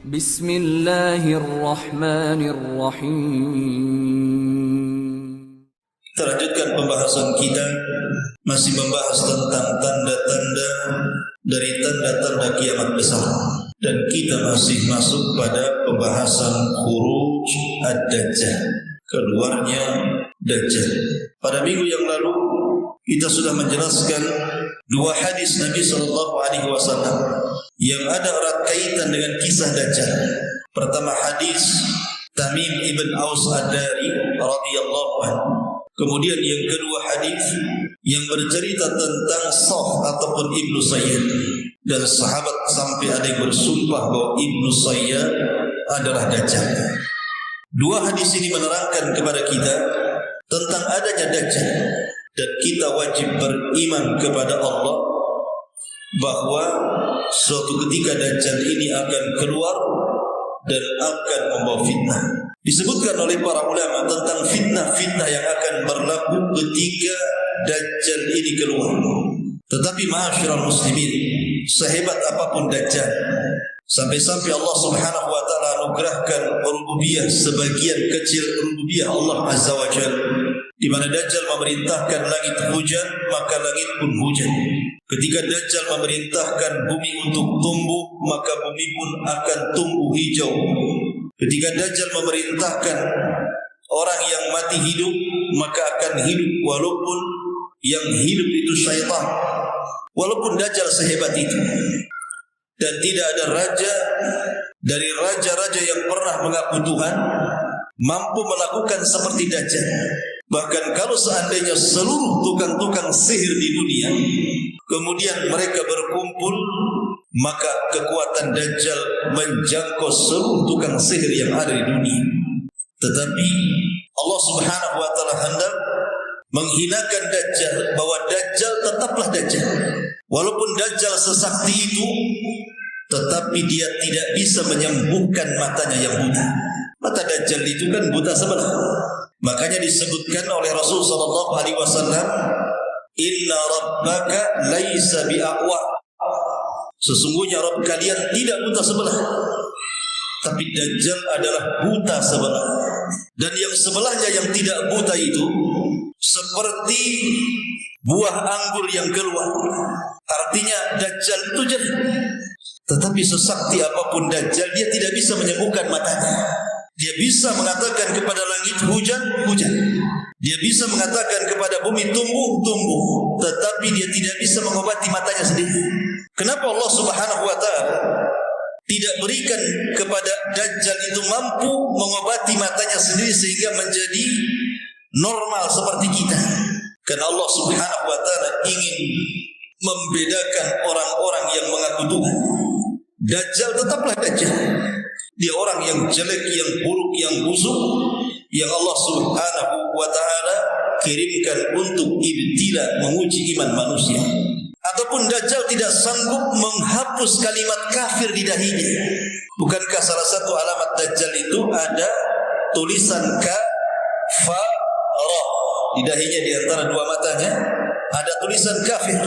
Bismillahirrahmanirrahim. Kita lanjutkan pembahasan kita, masih membahas tentang tanda-tanda dari tanda-tanda kiamat besar, dan kita masih masuk pada pembahasan khuruj ad-dajjal, keluarnya Dajjal. Pada minggu yang lalu kita sudah menjelaskan dua hadis Nabi SAW yang ada erat kaitan dengan kisah Dajjal. Pertama hadis Tamim ibn Aus Ad-Dari radhiyallahu anhu. Kemudian yang kedua hadis yang bercerita tentang Saf ataupun Ibnu Sayyad, dan sahabat sampai ada yang bersumpah bahwa Ibnu Sayyad adalah Dajjal. Dua hadis ini menerangkan kepada kita tentang adanya Dajjal, dan kita wajib beriman kepada Allah bahwa suatu ketika Dajjal ini akan keluar dan akan membawa fitnah. Disebutkan oleh para ulama tentang fitnah-fitnah yang akan berlaku ketika Dajjal ini keluar. Tetapi ma'asyiral muslimin, sehebat apapun Dajjal, sampai-sampai Allah Subhanahu wa taala anugerahkan rububiyah, sebagian kecil rububiyah Allah Azza wa Jalla, di mana Dajjal memerintahkan langit hujan, maka langit pun hujan. Ketika Dajjal memerintahkan bumi untuk tumbuh, maka bumi pun akan tumbuh hijau. Ketika Dajjal memerintahkan orang yang mati hidup, maka akan hidup, walaupun yang hidup itu syaitan. Walaupun Dajjal sehebat itu, dan tidak ada raja dari raja-raja yang pernah mengaku Tuhan mampu melakukan seperti Dajjal. Bahkan kalau seandainya seluruh tukang-tukang sihir di dunia kemudian mereka berkumpul, maka kekuatan Dajjal menjangkau seluruh tukang sihir yang ada di dunia. Tetapi Allah Subhanahu wa taala hendak menghinakan Dajjal, bahwa Dajjal tetaplah Dajjal. Walaupun Dajjal sesakti itu, tetapi dia tidak bisa menyembuhkan matanya yang buta. Mata Dajjal itu kan buta sebelah. Makanya disebutkan oleh Rasul sallallahu alaihi wasallam, "Inna rabbaka laisa bi'awa." Sesungguhnya Rabb kalian tidak buta sebelah, tapi Dajjal adalah buta sebelah. Dan yang sebelahnya yang tidak buta itu seperti buah anggur yang keluar. Artinya Dajjal itu jernih. Tetapi sesakti apapun Dajjal, dia tidak bisa menyembuhkan matanya. Dia bisa mengatakan kepada langit hujan, hujan. Dia bisa mengatakan kepada bumi tumbuh, tumbuh. Tetapi dia tidak bisa mengobati matanya sendiri. Kenapa Allah Subhanahu wa taala tidak berikan kepada Dajjal itu mampu mengobati matanya sendiri sehingga menjadi normal seperti kita? Karena Allah Subhanahu wa taala ingin membedakan orang-orang yang mengaku Tuhan. Dajjal tetaplah Dajjal. Dia orang yang jelek, yang buruk, yang busuk, yang Allah Subhanahu wa taala kirimkan untuk ibtila, menguji iman manusia. Ataupun Dajjal tidak sanggup menghapus kalimat kafir di dahinya. Bukankah salah satu alamat Dajjal itu ada tulisan kafara di dahinya, di antara dua matanya ada tulisan kafir.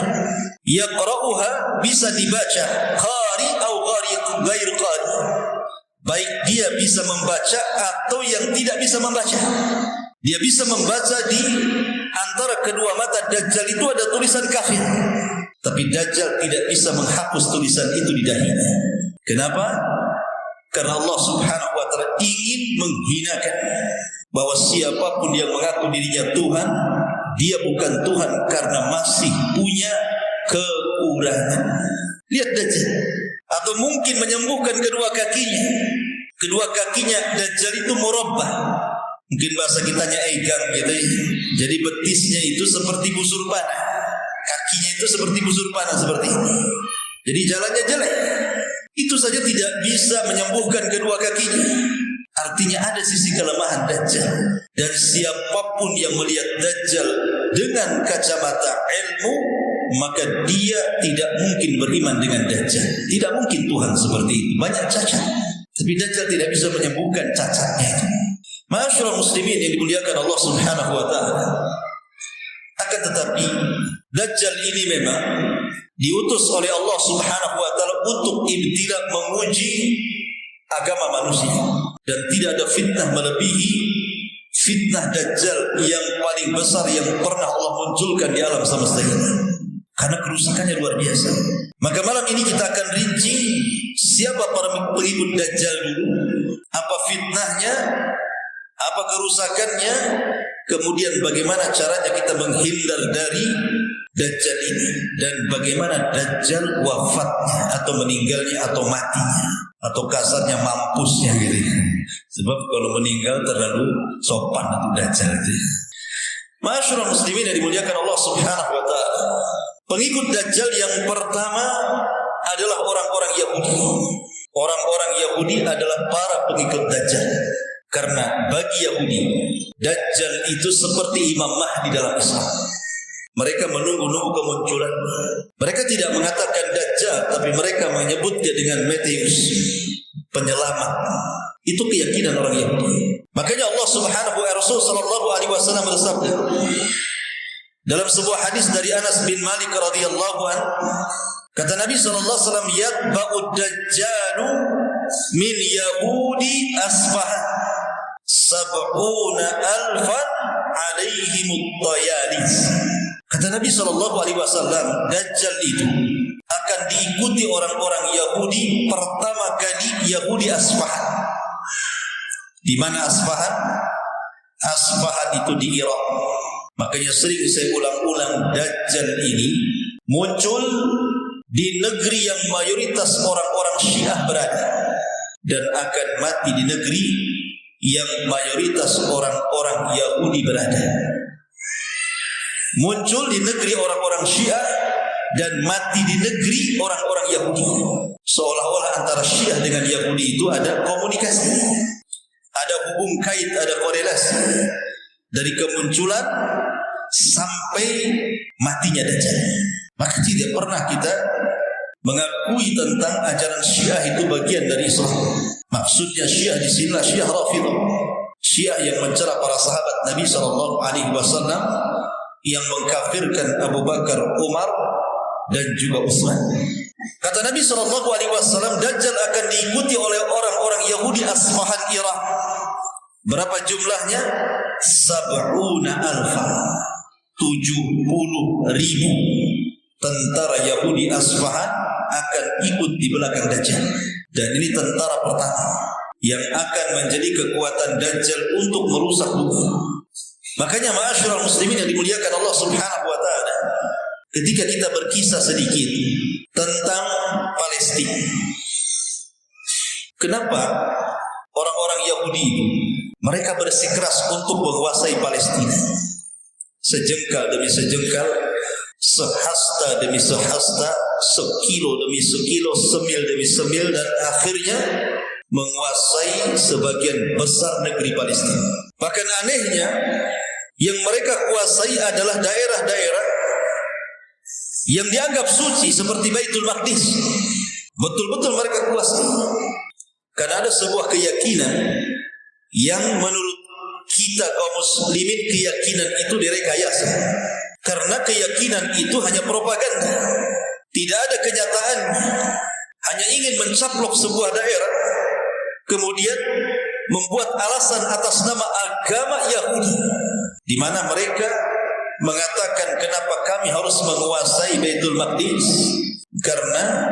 Yaqra'uha, bisa dibaca qari atau ghair qari. Baik dia bisa membaca atau yang tidak bisa membaca. Dia bisa membaca, di antara kedua mata Dajjal itu ada tulisan kafir. Tapi Dajjal tidak bisa menghapus tulisan itu di dahinya. Kenapa? Karena Allah Subhanahu wa taala ingin menghinakan bahwa siapapun yang mengaku dirinya Tuhan, dia bukan Tuhan karena masih punya kekurangan. Lihat Dajjal. Atau mungkin menyembuhkan kedua kakinya. Kedua kakinya Dajjal itu murabbah. Mungkin bahasa kitanya egang gitu ya. Jadi betisnya itu seperti busur panah, kakinya itu seperti busur panah seperti ini. Jadi jalannya jelek. Itu saja tidak bisa menyembuhkan kedua kakinya. Artinya ada sisi kelemahan Dajjal. Dan siapapun yang melihat Dajjal dengan kacamata ilmu, maka dia tidak mungkin beriman dengan Dajjal. Tidak mungkin Tuhan seperti itu. Banyak cacat. Tapi Dajjal tidak bisa menyembuhkan cacatnya itu. Ma'asyiral muslimin yang dimuliakan Allah Subhanahu wa taala. Akan tetapi Dajjal ini memang diutus oleh Allah Subhanahu wa taala untuk ibtila, menguji agama manusia. Dan tidak ada fitnah melebihi fitnah Dajjal yang paling besar yang pernah Allah munculkan di alam semesta ini. Karena kerusakannya luar biasa. Maka malam ini kita akan rinci siapa para pengikut Dajjal dulu, apa fitnahnya, apa kerusakannya, kemudian bagaimana caranya kita menghindar dari Dajjal ini, dan bagaimana Dajjal wafatnya atau meninggalnya atau matinya atau kasarnya mampusnya gitu. Sebab kalau meninggal terlalu sopan itu Dajjal itu. Ma'asyiral muslimin yang dimuliakan Allah Subhanahu wa taala. Pengikut Dajjal yang pertama adalah orang-orang Yahudi. Orang-orang Yahudi adalah para pengikut Dajjal. Karena bagi Yahudi, Dajjal itu seperti Imam Mahdi dalam Islam. Mereka menunggu-nunggu kemunculan. Mereka tidak mengatakan Dajjal, tapi mereka menyebutnya dengan Mesias, penyelamat. Itu keyakinan orang Yahudi. Makanya Allah Subhanahu wa Rasul sallallahu alaihi wasallam bersabda dalam sebuah hadis dari Anas bin Malik radhiyallahu an, kata Nabi sallallahu alaihi wasallam, yatba'ud dajjalu min yahudi asfahan sab'una alfan alaihimut tayalis. Kata Nabi sallallahu alaihi wasallam, Dajjal itu akan diikuti orang-orang Yahudi, pertama kali Yahudi Asfahan. Di mana Asfahan? Asfahan itu di Irak. Makanya sering saya ulang-ulang, Dajjal ini muncul di negeri yang mayoritas orang-orang Syiah berada, dan akan mati di negeri yang mayoritas orang-orang Yahudi berada. Muncul di negeri orang-orang Syiah dan mati di negeri orang-orang Yahudi. Seolah-olah antara Syiah dengan Yahudi itu ada komunikasi, ada hubung kait, ada korelasi dari kemunculan sampai matinya Dajjal. Maka tidak pernah kita mengakui tentang ajaran Syiah itu bagian dari Islam. Maksudnya Syiah di sinilah Syiah Rafidhah, Syiah yang mencela para sahabat Nabi sallallahu alaihi wasallam, yang mengkafirkan Abu Bakar, Umar dan juga Utsman. Kata Nabi sallallahu alaihi wasallam, Dajjal akan diikuti oleh orang-orang Yahudi Asfahan Irak. Berapa jumlahnya? 70 alfa, 70.000 tentara Yahudi Asfahan akan ikut di belakang Dajjal. Dan ini tentara pertama yang akan menjadi kekuatan Dajjal untuk merusak bumi. Makanya ma'asyiral muslimin yang dimuliakan Allah Subhanahu wa taala, ketika kita berkisah sedikit tentang Palestina, kenapa orang-orang Yahudi itu mereka bersikeras untuk menguasai Palestina, sejengkal demi sejengkal, sehasta demi sehasta, sekilo demi sekilo, semil demi semil, dan akhirnya menguasai sebagian besar negeri Palestina. Bahkan anehnya, yang mereka kuasai adalah daerah-daerah yang dianggap suci seperti Baitul Maqdis. Betul-betul mereka kuasai. Karena ada sebuah keyakinan yang menurut kita kaum muslimin, keyakinan itu direkayasa. Karena keyakinan itu hanya propaganda, tidak ada kenyataan. Hanya ingin mencaplok sebuah daerah, kemudian membuat alasan atas nama agama Yahudi, di mana mereka mengatakan kenapa kami harus menguasai Baitul Maqdis, karena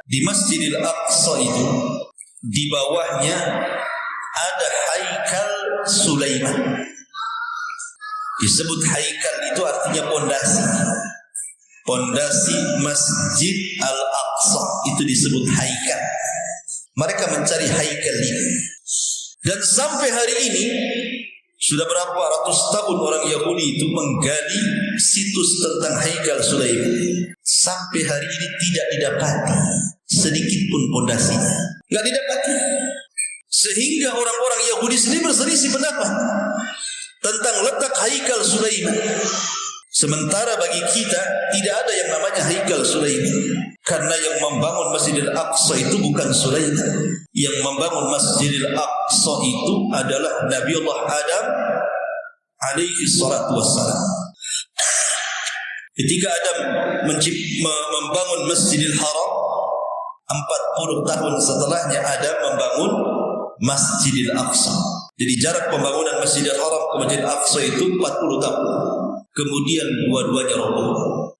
di Masjidil Aqsa itu di bawahnya ada haikal Sulaiman. Disebut haikal itu artinya pondasi. Pondasi Masjid Al-Aqsa itu disebut haikal. Mereka mencari haikal ini. Dan sampai hari ini sudah berapa ratus tahun orang Yahudi itu menggali situs tentang haikal Sulaiman. Sampai hari ini tidak didapati sedikit pun pondasinya. Tidak didapati. Sehingga orang-orang Yahudi sendiri berselisih pendapat tentang letak haikal Sulaiman. Sementara bagi kita tidak ada yang namanya haikal Sulaiman, karena yang membangun Masjidil Aqsa itu bukan Sulaiman. Yang membangun Masjidil Aqsa itu adalah Nabiullah Adam alaihi salatu wassalam. Ketika Adam membangun Masjidil Haram, 40 tahun setelahnya ada membangun Masjidil Aqsa. Jadi jarak pembangunan Masjidil Haram ke Masjidil Aqsa itu 40 tahun. Kemudian dua-duanya roboh.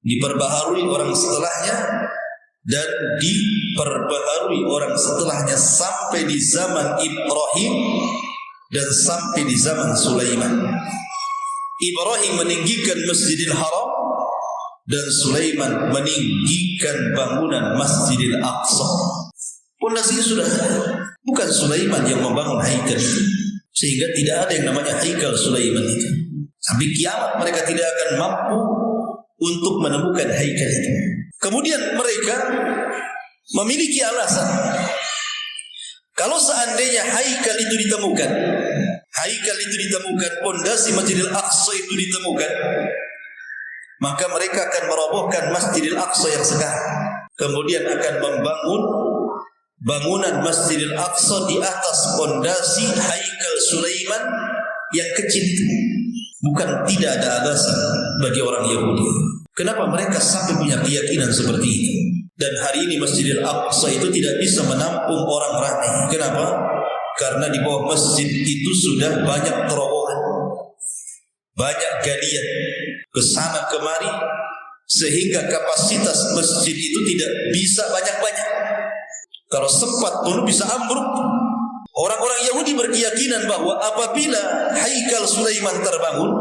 Diperbaharui orang setelahnya dan diperbaharui orang setelahnya sampai di zaman Ibrahim dan sampai di zaman Sulaiman. Ibrahim meninggikan Masjidil Haram dan Sulaiman meninggikan bangunan Masjidil Aqsa. Pondasinya sudah ada. Bukan Sulaiman yang membangun haikal itu, sehingga tidak ada yang namanya haikal Sulaiman itu. Sampai kiamat mereka tidak akan mampu untuk menemukan haikal itu. Kemudian mereka memiliki alasan. Kalau seandainya haikal itu ditemukan, pondasi Masjidil Aqsa itu ditemukan, maka mereka akan merobohkan Masjidil Aqsa yang sekarang. Kemudian akan membangun bangunan Masjidil Aqsa di atas pondasi haikal Sulaiman yang kecil itu. Bukan tidak ada alasan bagi orang Yahudi. Kenapa mereka sampai punya keyakinan seperti itu? Dan hari ini Masjidil Aqsa itu tidak bisa menampung orang ramai. Kenapa? Karena di bawah masjid itu sudah banyak terowongan, banyak galian kesana kemari, sehingga kapasitas masjid itu tidak bisa banyak-banyak. Kalau sempat pun bisa ambruk. Orang-orang Yahudi berkeyakinan bahwa apabila haikal Sulaiman terbangun,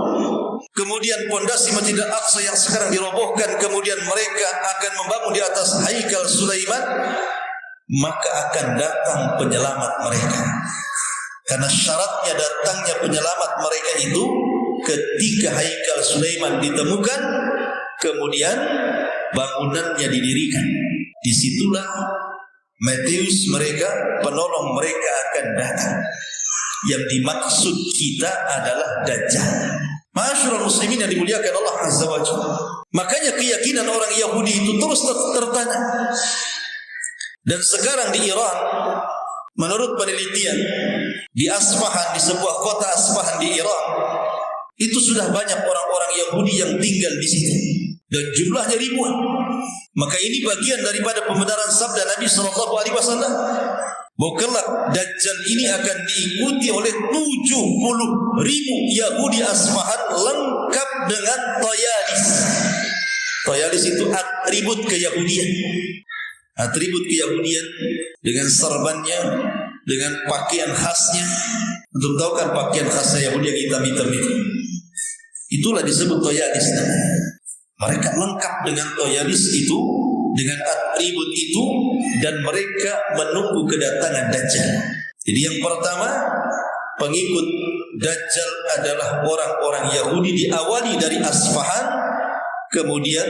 kemudian pondasi Masjidil Aqsa yang sekarang dirobohkan, kemudian mereka akan membangun di atas haikal Sulaiman, maka akan datang penyelamat mereka. Karena syaratnya datangnya penyelamat mereka itu ketika haikal Sulaiman ditemukan, kemudian bangunannya didirikan. Disitulah Matius mereka, penolong mereka akan datang. Yang dimaksud kita adalah Dajjal. Ma'asyiral muslimin yang dimuliakan Allah Azza wa Jalla. Makanya keyakinan orang Yahudi itu terus tertanya. Dan sekarang di Iran, menurut penelitian di Asfahan, di sebuah kota Asfahan di Iran, itu sudah banyak orang-orang Yahudi yang tinggal di situ, dan jumlahnya ribuan. Maka ini bagian daripada pembenaran sabda Nabi SAW bahwa kelak Dajjal ini akan diikuti oleh 70.000 Yahudi Asfahan lengkap dengan Tayalis. Tayalis itu atribut keyahudian. Atribut keyahudian dengan serbannya, dengan pakaian khasnya. Untuk tahu kan pakaian khasnya Yahudi yang hitam-hitam itu. Itulah disebut Tayalis. Mereka lengkap dengan Tayalis itu, dengan atribut itu, dan mereka menunggu kedatangan Dajjal. Jadi yang pertama, pengikut Dajjal adalah orang-orang Yahudi, diawali dari Asfahan, kemudian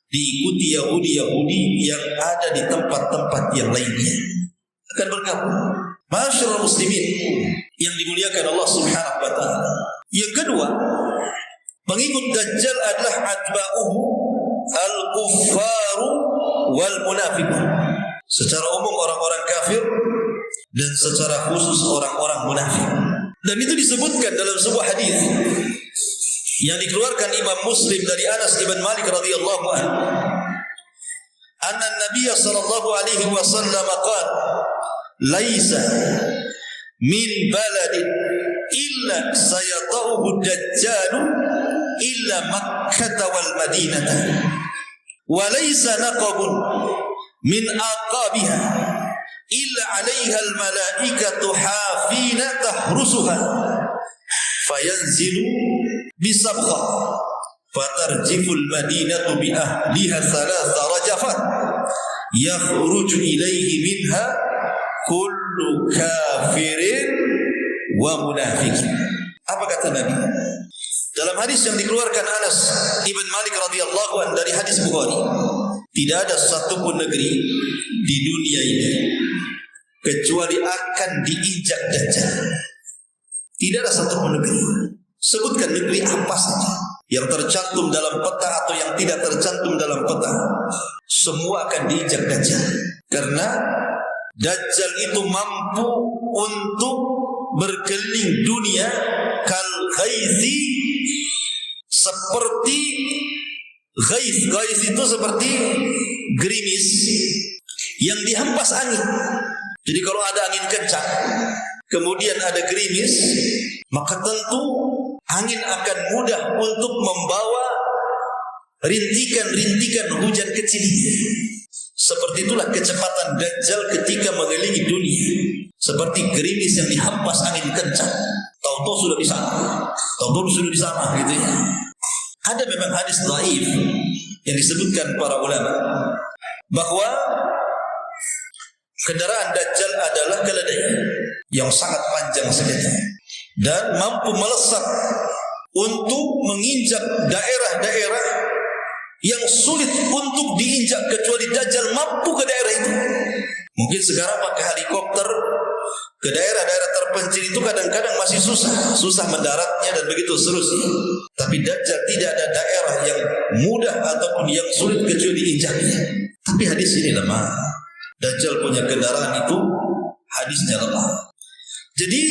diikuti Yahudi-Yahudi yang ada di tempat-tempat yang lainnya. Akan bergabung. Ma'asyiral muslimin yang dimuliakan Allah Subhanahu wa taala. Yang kedua, pengikut Dajjal adalah atba'uhu al-kuffaru wal munafiqun. Secara umum orang-orang kafir dan secara khusus orang-orang munafik. Dan itu disebutkan dalam sebuah hadis yang dikeluarkan Imam Muslim dari Anas bin Malik radhiyallahu anhu. Anna Nabiy sallallahu alaihi wasallam qala, "Laisa min baladin illa sayata'uhu Dajjal illa Makkah wal Madinah wa laysa naqabun min aqabiha illa 'alayha al malaikatu hafina tahrusuha fayanzilu bisabqa fatarjiful madinatu bi ahliha thalatha rajafat yakhruju ilayhi minha kullu kafirin wa munafiqin." Apa kata Nabi? Dalam hadis yang dikeluarkan Anas ibn Malik radhiyallahu anhu dari hadis Bukhari, tidak ada satupun negeri di dunia ini kecuali akan diinjak Dajjal. Tidak ada satupun negeri. Sebutkan negeri apa saja yang tercantum dalam peta atau yang tidak tercantum dalam peta, semua akan diinjak Dajjal. Karena Dajjal itu mampu untuk berkeliling dunia kal ghaizi, seperti ghaiz itu seperti gerimis yang dihempas angin. Jadi kalau ada angin kencang, kemudian ada gerimis, maka tentu angin akan mudah untuk membawa rintikan-rintikan hujan kecil. Seperti itulah kecepatan Dajjal ketika mengelilingi dunia. Seperti gerimis yang dihempas angin kencang. Tahu-tahu sudah di sana. Tahu-tahu sudah di sana gitu ya. Ada memang hadis dhaif yang disebutkan para ulama bahwa kendaraan Dajjal adalah keledai yang sangat panjang sekali dan mampu melesat untuk menginjak daerah-daerah yang sulit untuk diinjak kecuali Dajjal mampu ke daerah itu. Mungkin sekarang pakai helikopter ke daerah-daerah terpencil itu kadang-kadang masih susah mendaratnya dan begitu seterusnya. Tapi Dajjal tidak ada daerah yang mudah ataupun yang sulit kecuali diinjaknya. Tapi hadis ini lemah. Dajjal punya kendaraan itu hadisnya lemah. Jadi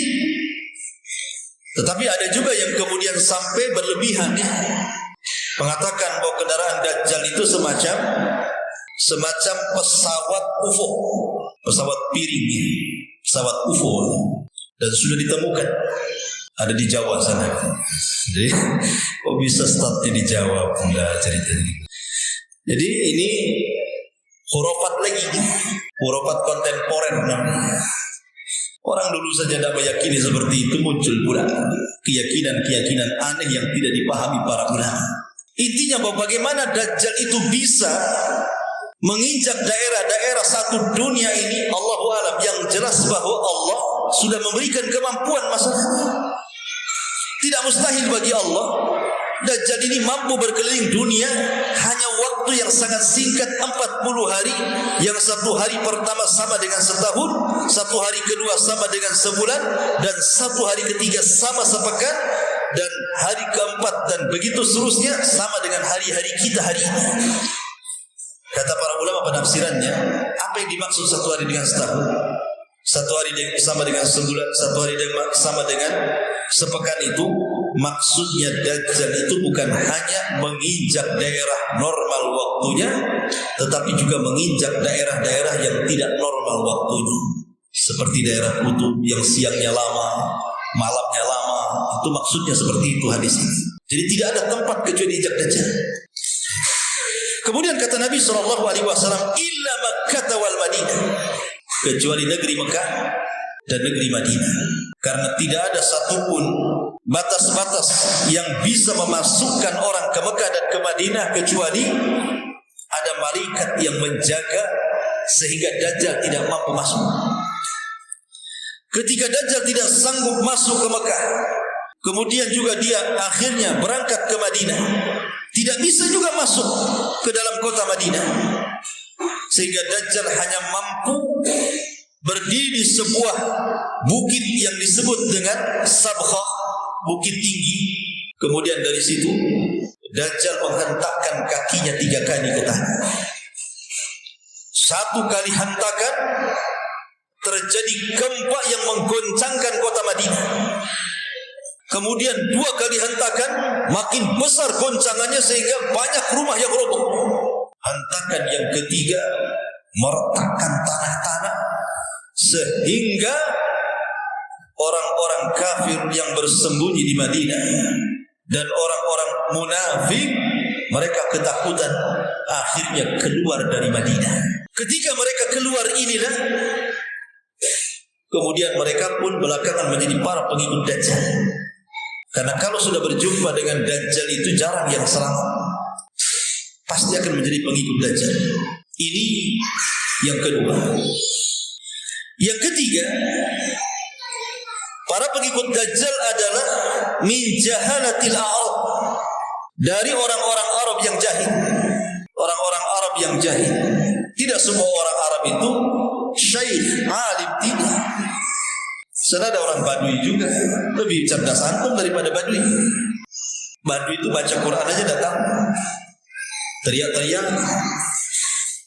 tetapi ada juga yang kemudian sampai berlebihan ya, mengatakan bahwa kendaraan Dajjal itu semacam pesawat UFO, pesawat piring, pesawat UFO, dan sudah ditemukan ada di Jawa sana. Jadi kok bisa startnya di Jawa pula ceritanya. Jadi ini khurafat lagi, khurafat kontemporer namanya. Orang dulu saja tidak meyakini seperti itu, muncul pula keyakinan-keyakinan aneh yang tidak dipahami para ulama. Intinya bahwa bagaimana Dajjal itu bisa menginjak daerah-daerah satu dunia ini, Allahu a'lam. Yang jelas bahwa Allah sudah memberikan kemampuan masalahnya. Tidak mustahil bagi Allah. Dajjal ini mampu berkeliling dunia hanya waktu yang sangat singkat, 40 hari. Yang satu hari pertama sama dengan setahun, satu hari kedua sama dengan sebulan, dan satu hari ketiga sama sepekan, dan hari keempat dan begitu seterusnya sama dengan hari-hari kita hari ini. Kata para ulama penafsirannya, apa yang dimaksud satu hari dengan setahun, satu hari sama dengan sebulan, satu hari sama dengan sepekan itu? Maksudnya Dajjal itu bukan hanya menginjak daerah normal waktunya, tetapi juga menginjak daerah-daerah yang tidak normal waktunya. Seperti daerah kutub yang siangnya lama, malamnya lama. Itu maksudnya seperti itu hadis ini. Jadi tidak ada tempat kecuali injak Dajjal. Kemudian kata Nabi SAW, illa Makkah wal Madinah, kecuali negeri Mekah dan negeri Madinah. Karena tidak ada satupun batas-batas yang bisa memasukkan orang ke Mekah dan ke Madinah kecuali ada malaikat yang menjaga sehingga Dajjal tidak mampu masuk. Ketika Dajjal tidak sanggup masuk ke Mekah, kemudian juga dia akhirnya berangkat ke Madinah, tidak bisa juga masuk ke dalam kota Madinah, sehingga Dajjal hanya mampu berdiri di sebuah bukit yang disebut dengan Sabkhah, bukit tinggi. Kemudian dari situ Dajjal menghentakkan kakinya 3 kali ke tanah. 1 kali hentakan terjadi gempa yang menggoncangkan kota Madinah. Kemudian 2 kali hentakan makin besar goncangannya sehingga banyak rumah yang roboh. Hentakan yang ketiga meretakkan tanah-tanah sehingga orang-orang kafir yang bersembunyi di Madinah dan orang-orang munafik mereka ketakutan, akhirnya keluar dari Madinah. Ketika mereka keluar inilah kemudian mereka pun belakangan menjadi para pengikut Dajjal. Karena kalau sudah berjumpa dengan Dajjal itu jarang yang selamat, pasti akan menjadi pengikut Dajjal. Ini yang kedua. Yang ketiga, para pengikut Dajjal adalah min jahalatil Arab, dari orang-orang Arab yang jahil. Orang-orang Arab yang jahil. Tidak semua orang Arab itu syekh, alim, tidak. Sana ada orang Badui juga, lebih cerdas antum daripada Badui. Badui itu baca Quran aja datang teriak-teriak.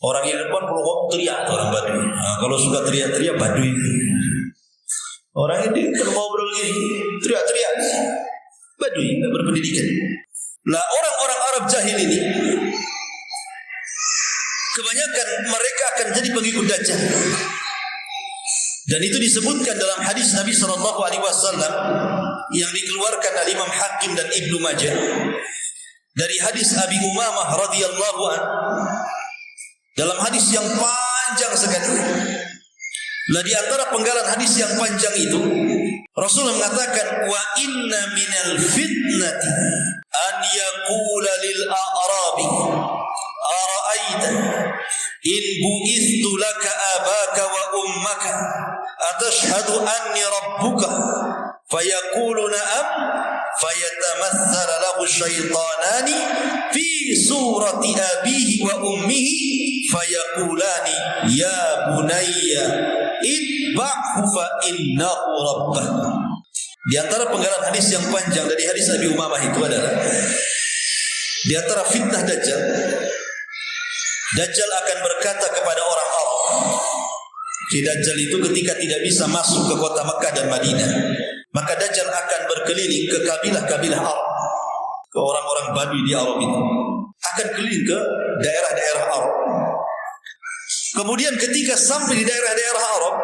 Orang yang depan kalau teriak orang Badui. Nah, kalau suka teriak-teriak Badui. Orang ini kalau ngobrol gini teriak-teriak Badui, tidak berpendidikan. Nah, orang-orang Arab jahil ini kebanyakan mereka akan jadi pengikut Dajjal. Dan itu disebutkan dalam hadis Nabi SAW yang dikeluarkan oleh Imam Hakim dan Ibnu Majah dari hadis Abi Umamah radhiyallahu an. Dalam hadis yang panjang sekali. Lah di antara penggalan hadis yang panjang itu, Rasulullah mengatakan, wa inna minal fitnati an yaqula lil a'rabi ara'aita in bu'ithtu laka abaka wa ummaka atashhadu anni rabbuka fayaqulu na'am fayatamathala lahu syaitanani fi surati abihi wa ummihi fayaqulani ya bunayya itba'hu fa innahu rabbah. Di antara penggalan hadis yang panjang dari hadis Abi Umamah itu adalah di antara fitnah Dajjal, Dajjal akan berkata kepada orang Arab. Si Dajjal itu ketika tidak bisa masuk ke kota Mekah dan Madinah, maka Dajjal akan berkeliling ke kabilah-kabilah Arab, ke orang-orang Badui di Arab itu, akan keliling ke daerah-daerah Arab. Kemudian ketika sampai di daerah-daerah Arab,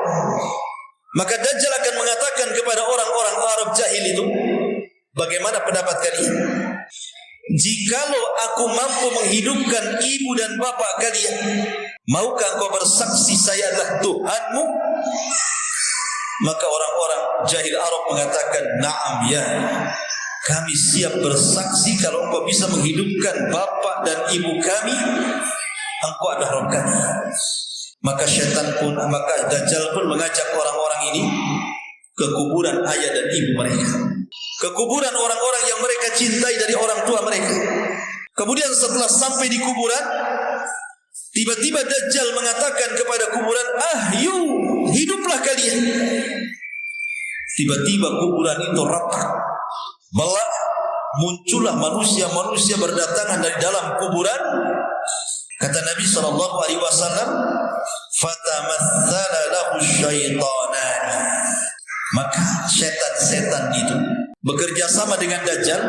maka Dajjal akan mengatakan kepada orang-orang Arab jahil itu, bagaimana pendapat kalian? Jikalau aku mampu menghidupkan ibu dan bapak kalian, maukah engkau bersaksi saya adalah Tuhanmu? Maka orang-orang jahil Arab mengatakan, na'am ya, kami siap bersaksi kalau engkau bisa menghidupkan bapak dan ibu kami, engkau adalah Rabb kami. Maka Dajjal pun mengajak orang-orang ini ke kuburan ayah dan ibu mereka, ke kuburan orang-orang yang mereka cintai dari orang tua mereka. Kemudian setelah sampai di kuburan, tiba-tiba Dajjal mengatakan kepada kuburan, yuk hiduplah kalian. Tiba-tiba kuburan itu retak, belak, muncullah manusia-manusia berdatangan dari dalam kuburan. Kata Nabi SAW, fatamatsala lahu syaitanani. Maka setan-setan itu bekerja sama dengan Dajjal,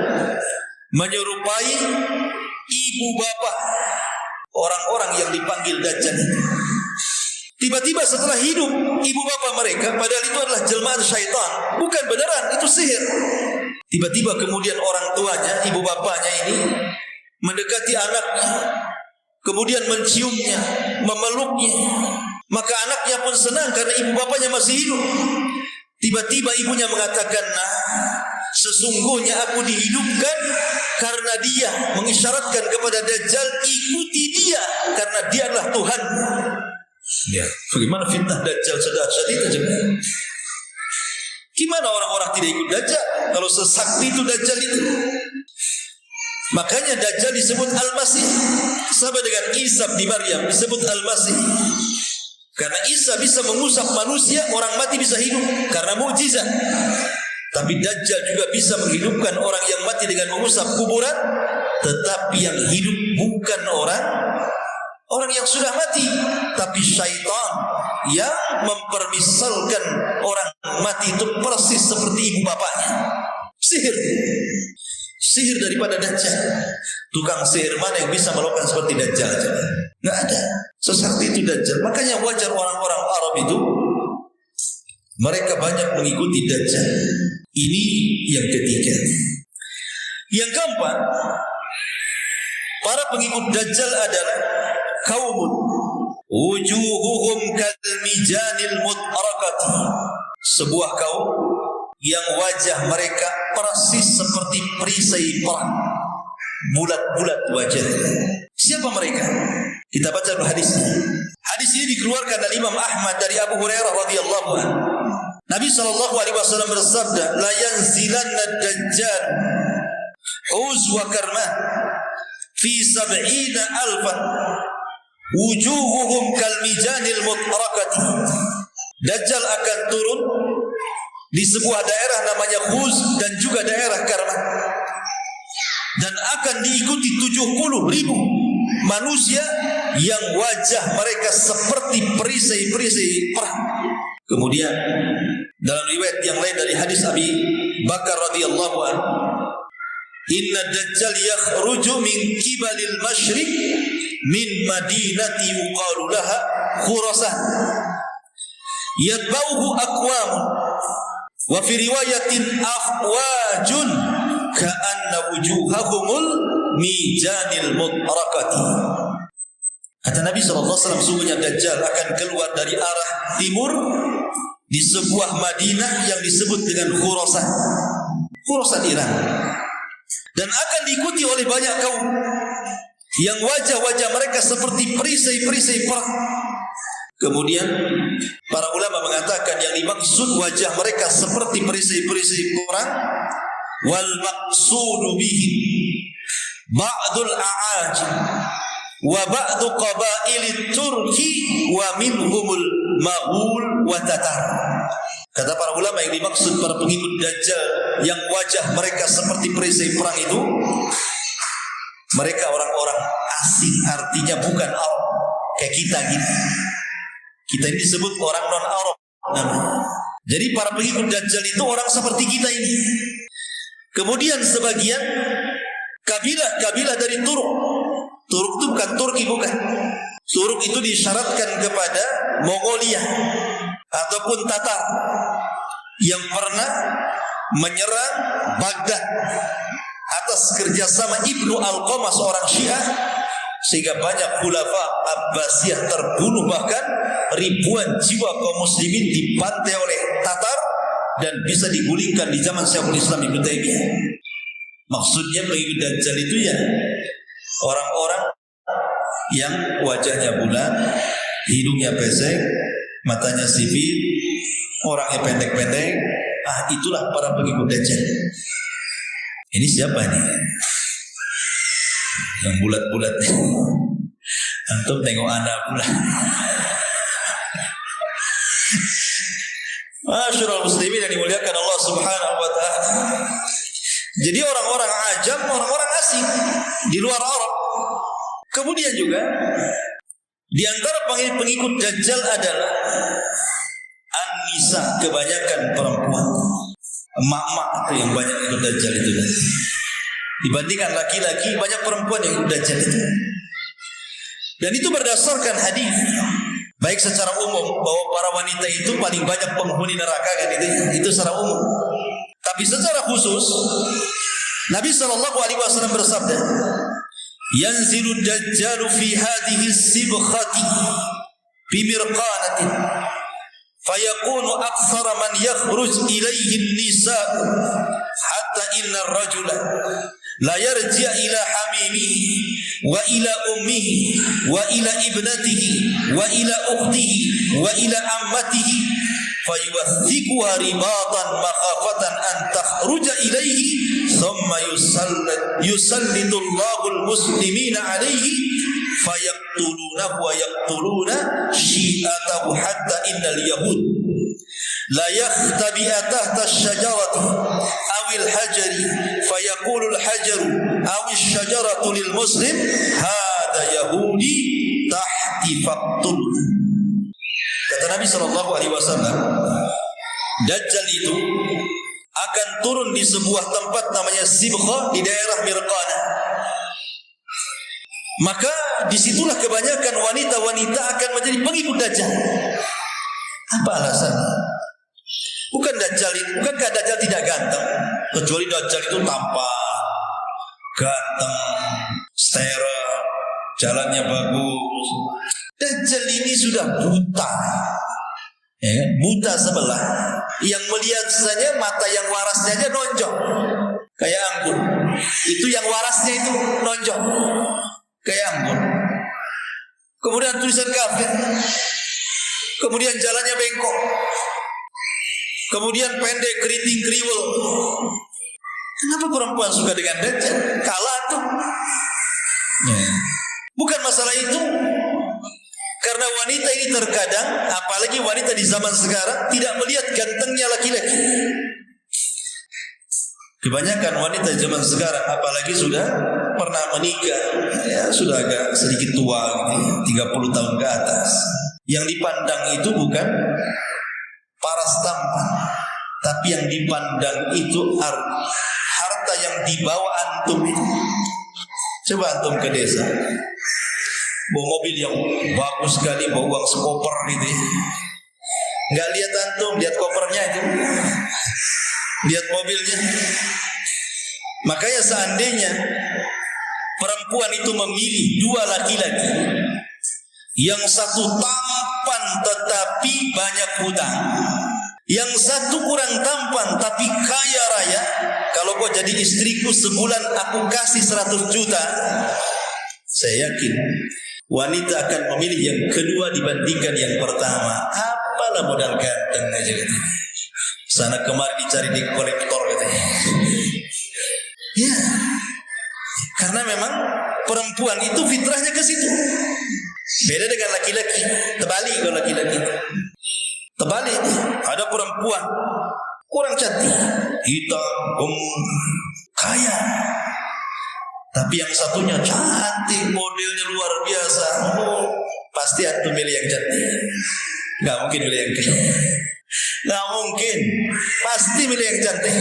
menyerupai ibu bapak orang-orang yang dipanggil Dajjal itu. Tiba-tiba setelah hidup ibu bapak mereka, padahal itu adalah jelmaan syaitan, bukan beneran, itu sihir. Tiba-tiba kemudian orang tuanya, ibu bapaknya ini mendekati anaknya, kemudian menciumnya, memeluknya. Maka anaknya pun senang karena ibu bapaknya masih hidup. Tiba-tiba ibunya mengatakan, nah, sesungguhnya aku dihidupkan karena dia mengisyaratkan kepada Dajjal, ikuti dia karena dia adalah Tuhan. Ya, bagaimana fitnah Dajjal sedahsyat itu coba. Gimana orang-orang tidak ikut Dajjal kalau sesakti itu Dajjal itu? Makanya Dajjal disebut Al-Masih, sama dengan Isa di Maryam disebut Al-Masih. Karena Isa bisa mengusap manusia, orang mati bisa hidup karena mukjizat. Tapi Dajjal juga bisa menghidupkan orang yang mati dengan mengusap kuburan, tetapi yang hidup bukan orang yang sudah mati, tapi syaitan yang mempermisalkan orang mati itu persis seperti ibu bapaknya. Sihir daripada Dajjal. Tukang sihir mana yang bisa melakukan seperti Dajjal? Nggak ada. Sesakti itu Dajjal. Makanya wajar orang-orang Arab itu mereka banyak mengikuti Dajjal. Ini yang ketiga. Yang keempat, para pengikut Dajjal adalah kaumun wujuhuhum kalmijanil mut'arakati. Sebuah kaum yang wajah mereka persis seperti perisai perang, bulat-bulat wajahnya. Siapa mereka? Kita baca dulu hadisnya. Hadis ini dikeluarkan oleh Imam Ahmad dari Abu Hurairah radhiyallahu anhu. Nabi SAW bersabda, la yanzilanna ad-dajjal uzwa karmah fi 70,000 wujuhuhum kalmijanil mut'arakati. Dajjal akan turun di sebuah daerah namanya Khuz dan juga daerah Karmah, dan akan diikuti 70,000 manusia yang wajah mereka seperti perisai-perisai perang. Kemudian dalam riwayat yang lain dari hadis Abi Bakar radhiyallahu anhu, inna dajjal yakhruju min kibalil masyriq min madinati yuqalu laha Khurasan yatba'uhu aqwam wa fi riwayatin afwajun ka'anna wujuhahumul mijanil mutrakati. Kata Nabi SAW, sungguhnya Dajjal akan keluar dari arah timur di sebuah Madinah yang disebut dengan Khurasan, Khurasan Iran, dan akan diikuti oleh banyak kaum yang wajah-wajah mereka seperti perisai-perisai perang. Kemudian para ulama mengatakan yang dimaksud wajah mereka seperti perisai-perisai perang, wal maqsudu bihi ba'dul a'ajim wa ba'du qabailit Turki wa minhumul Maghul wa Tatar. Kata para ulama yang dimaksud para pengikut Dajjal yang wajah mereka seperti perisai perang itu, mereka orang-orang asing, artinya bukan Arab kayak kita gitu. Kita ini disebut orang non-Arab. Jadi para pengikut Dajjal itu orang seperti kita ini. Kemudian sebagian kabilah dari Turk. Turk itu bukan Turki, bukan. Turk itu disyaratkan kepada Mongolia ataupun Tatar yang pernah menyerang Baghdad atas kerjasama Ibnu Alqamah, seorang Syiah, sehingga banyak khulafa Abbasiyah terbunuh, bahkan ribuan jiwa kaum muslimin dibantai oleh Tatar dan bisa digulingkan di zaman Syekhul Islam Ibnu Taimiyah. Maksudnya pengikut Dajjal itu ya orang-orang yang wajahnya bulat, hidungnya pesek, matanya sipit, orangnya pendek-pendek. Itulah para pengikut Dajjal. Ini siapa nih? Yang bulat-bulat. Antum tengok anak pula. Masyaallah muslimin yang dimuliakan Allah Subhanahu wa taala. Jadi orang-orang ajam, orang-orang asing di luar Arab. Kemudian juga di antara pengikut Dajjal adalah an-nisa, kebanyakan perempuan. Emak-emak itu yang banyak ikut Dajjal itu. Dibandingkan laki-laki, banyak perempuan yang ikut Dajjal itu. Dan itu berdasarkan hadis, baik secara umum bahwa para wanita itu paling banyak penghuni neraka kan, itu secara umum. Tapi secara khusus Nabi SAW bersabda, yanzilu Dajjalu fi hadhihi sibkhati bi mirqanatin fayakunu aktsara man yakhruj ilayhi an-nisa hatta inna ar-rajula la yarji' ila hamimihi wa ila ummihi wa ila ibnatihi wa ila ukhtihi wa ila ammatihi fayuwaththikuha ribatan makhafatan an takhruja ilayhi thumma yusallidullahu al-muslimina alayhi fayaqtulunahu wa yaqtuluna syi'atahu hatta innal yahud la yakhtabi'a tahta asy-syajarati awil hajari fayaqulu al-hajaru awil syajaratu lil muslim hadha yahudi tahti faqtul. Kata Nabi SAW, Dajjal itu akan turun di sebuah tempat namanya Sibkhah di daerah Mirqana. Maka disitulah kebanyakan wanita-wanita akan menjadi pengikut Dajjal. Apa alasannya? Bukankah Dajjal tidak ganteng? Kecuali Dajjal itu tampan, ganteng, setera, jalannya bagus. Dajjal ini sudah buta, ya, buta sebelah. Yang melihat saja mata yang warasnya aja nonjok kayak anggur. Itu yang warasnya itu nonjok kayak anggur. Kemudian tulisan kafir. Kemudian jalannya bengkok. Kemudian pendek, keriting, kriwel. Kenapa perempuan suka dengan Dajjal? Kalah tuh. Ya. Bukan masalah itu. Karena wanita ini terkadang, apalagi wanita di zaman sekarang, tidak melihat gantengnya laki-laki. Kebanyakan wanita di zaman sekarang, apalagi sudah pernah menikah, ya sudah agak sedikit tua, 30 tahun ke atas. Yang dipandang itu bukan paras tampan, tapi yang dipandang itu harta yang dibawa antum. Coba antum ke desa, bawa mobil yang bagus sekali, bawa uang sekoper gitu ya. Nggak lihat antum, lihat kopernya itu, lihat mobilnya. Makanya seandainya perempuan itu memilih dua laki-laki, yang satu tampan tetapi banyak hutang, yang satu kurang tampan tapi kaya raya, kalau kau jadi istriku sebulan aku kasih 100 juta, saya yakin wanita akan memilih yang kedua dibandingkan yang pertama. Apalah modal ganteng aja gitu. Sana kemari dicari di kolektor katanya. Ya, karena memang perempuan itu fitrahnya ke situ. Beda dengan laki-laki. Terbalik kalau laki-laki. Terbalik. Ada perempuan kurang cantik, hitam, kaya. Tapi yang satunya cantik, modelnya luar biasa. Pasti antum milih yang cantik. Nggak mungkin milih yang kaya. Nggak mungkin. Pasti milih yang cantik.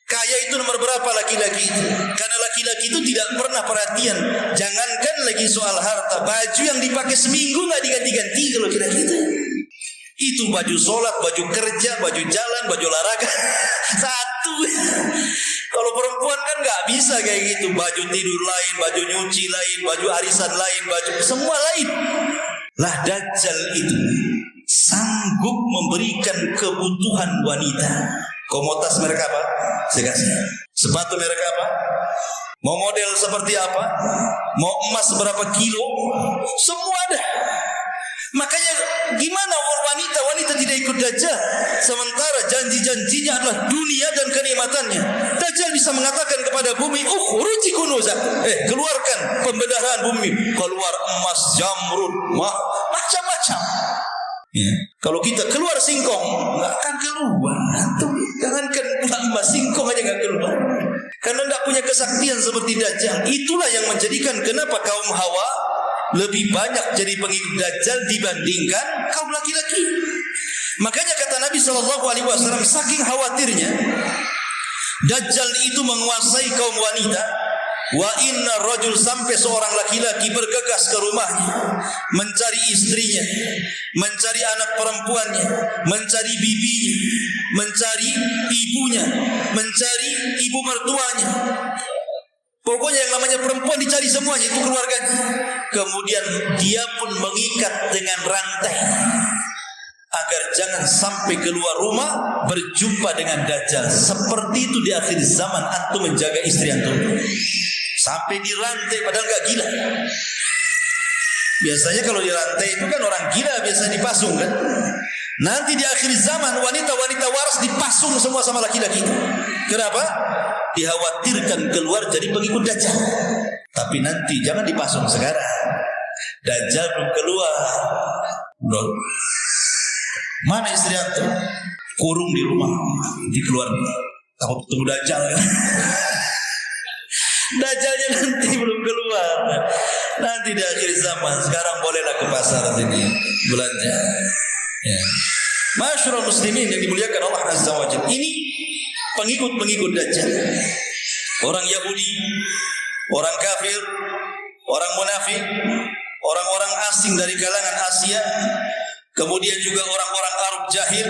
Kaya itu nomor berapa laki-laki itu? Karena laki-laki itu tidak pernah perhatian. Jangankan lagi soal harta, baju yang dipakai seminggu nggak diganti-ganti kalau laki-laki itu. Itu baju sholat, baju kerja, baju jalan, baju olahraga satu. Kalau perempuan kan nggak bisa kayak gitu. Baju tidur lain, baju nyuci lain, baju arisan lain, baju semua lain. Lah Dajjal itu sanggup memberikan kebutuhan wanita. Kau mau tas merek apa? Saya kasih. Sepatu merek apa? Mau model seperti apa? Mau emas berapa kilo? Semua ada. Makanya gimana wanita tidak ikut Dajjal, sementara janji-janjinya adalah dunia dan kenikmatannya. Dajjal bisa mengatakan kepada bumi, ukhruji kunuza, keluarkan pembedahan bumi, keluar emas, jamrud, macam-macam. Ya. Kalau kita keluar singkong, nggak akan keluar. Jangankan emas, singkong aja nggak keluar. Karena nggak punya kesaktian seperti Dajjal. Itulah yang menjadikan kenapa kaum Hawa lebih banyak jadi pengikut Dajjal dibandingkan kaum laki-laki. Makanya kata Nabi SAW, saking khawatirnya Dajjal itu menguasai kaum wanita, wa inna rajul, sampai seorang laki-laki bergegas ke rumahnya, mencari istrinya, mencari anak perempuannya, mencari bibinya, mencari ibunya, mencari ibu mertuanya. Pokoknya yang namanya perempuan dicari semuanya, itu keluarganya. Kemudian dia pun mengikat dengan rantai agar jangan sampai keluar rumah berjumpa dengan Dajjal. Seperti itu di akhir zaman antum menjaga istri antum. Sampai dirantai padahal gak gila. Biasanya kalau dirantai itu kan orang gila biasa dipasung kan. Nanti di akhir zaman wanita-wanita waras dipasung semua sama laki-laki. Kenapa? Dikhawatirkan keluar jadi pengikut Dajjal. Tapi nanti jangan dipasung sekarang. Dajjal belum keluar. Bro. Mana istri antum? Kurung di rumah. Dikeluar. Takut ketemu Dajjal kan? Dajjalnya nanti belum keluar. Nanti di akhir zaman. Sekarang bolehlah ke pasar sini belanja. Ya. Masyarul muslimin yang dimuliakan Allah Azza wa Jalla. Ini pengikut-pengikut Dajjal. Orang Yahudi, orang kafir, orang munafik, orang-orang asing dari kalangan Asia, kemudian juga orang-orang Arab jahil,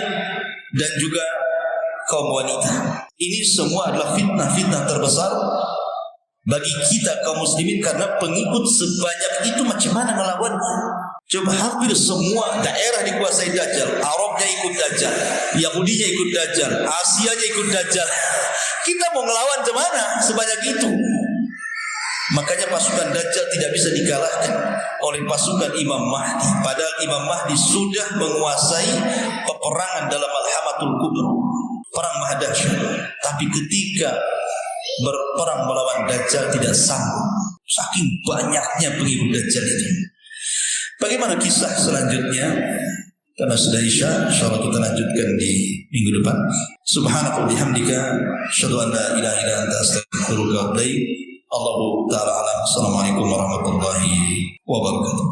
dan juga kaum wanita. Ini semua adalah fitnah-fitnah terbesar bagi kita kaum muslimin, karena pengikut sebanyak itu macam mana melawannya? Coba hampir semua daerah dikuasai Dajjal. Arabnya ikut Dajjal, Yahudinya ikut Dajjal, Asianya ikut Dajjal. Kita mau ngelawan kemana sebanyak itu? Makanya pasukan Dajjal tidak bisa dikalahkan oleh pasukan Imam Mahdi. Padahal Imam Mahdi sudah menguasai peperangan dalam Al-Hamatul Kubra, perang Mahdasyah. Tapi ketika berperang melawan Dajjal tidak sanggup, saking banyaknya pengikut Dajjal itu. Bagaimana kisah selanjutnya? Karena sudah Isya, insyaallah kita lanjutkan di minggu depan. Subhanaka wa bihamdika, asyhadu an la ilaha illa anta, astaghfiruka wa atubu ilaik. Allahu ta'ala alam. Assalamualaikum warahmatullahi wabarakatuh.